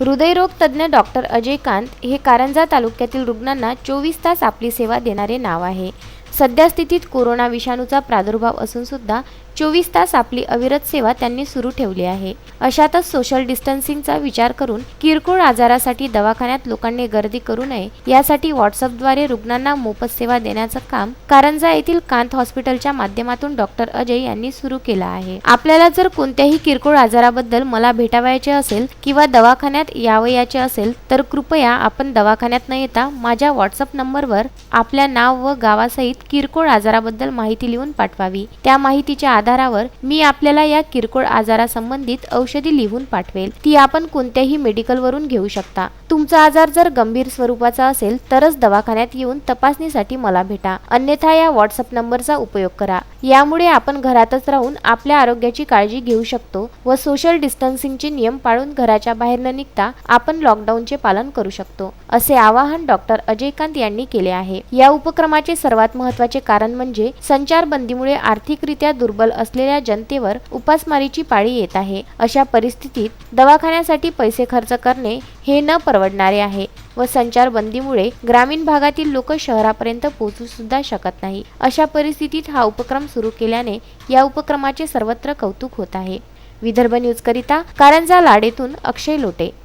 हृदयरोग तज्ज्ञ डॉक्टर अजय कांत हे कारंजा तालुक्यातील रुग्णांना 24 तास आपली सेवा देणारे नाव आहे। सध्या स्थितीत कोरोना विषाणूचा प्रादुर्भाव असून सुद्धा 24 तास आपली अविरत सेवा त्यांनी सुरू ठेवली आहे। अशातच सोशल डिस्टन्सिंगचा विचार करून किरकोळ आजारासाठी दवाखान्यात लोकांनी गर्दी करू नये यासाठी व्हॉट्सअपद्वारे रुग्णांना मोफत सेवा देण्याचं काम कारंजा येथील कांत हॉस्पिटलच्या माध्यमातून डॉक्टर अजय यांनी सुरू केलं आहे। आपल्याला जर कोणत्याही किरकोळ आजाराबद्दल मला भेटावयाचे असेल किंवा दवाखान्यात यावयाचे असेल तर कृपया आपण दवाखान्यात न येता माझ्या व्हॉट्सअप नंबरवर आपल्या नाव व गावासहित किरकोळ आजाराबद्दल माहिती लिहून पाठवावी। त्या माहितीच्या आधारावर मी आपल्याला या किरकोळ आजारासंबंधित औषधी लिहून पाठवेल। ती आपण कोणत्याही मेडिकल वरून घेऊ शकता। तुमचा आजार जर गंभीर स्वरूपाचा असेल तरच दवाखान्यात येऊन तपासणीसाठी मला भेटा, अन्यथा या व्हॉट्सअप नंबरचा उपयोग करा। यामुळे आपण घरातच राहून आपल्या आरोग्याची काळजी घेऊ शकतो व सोशल डिस्टन्सिंगचे नियम पाळून घराच्या बाहेर न निघता आपण लॉकडाऊनचे पालन करू शकतो, असे आवाहन डॉक्टर अजय कांत यांनी केले आहे। या उपक्रमाचे सर्वात महत्त्वाचे कारण म्हणजे संचारबंदीमुळे आर्थिकरित्या दुर्बल असलेल्या जनतेवर उपासमारीची पाळी येत आहे। अशा परिस्थितीत दवाखान्यासाठी पैसे खर्च करणे हे न परवडणारे आहे व संचारबंदीमुळे ग्रामीण भागातील लोक शहरापर्यंत पोहोचू सुद्धा शकत नाही। अशा परिस्थितीत हा उपक्रम सुरू केल्याने या उपक्रमाचे सर्वत्र कौतुक होत आहे। विदर्भ न्यूज करिता कारंजा लाडेतून अक्षय लोटे।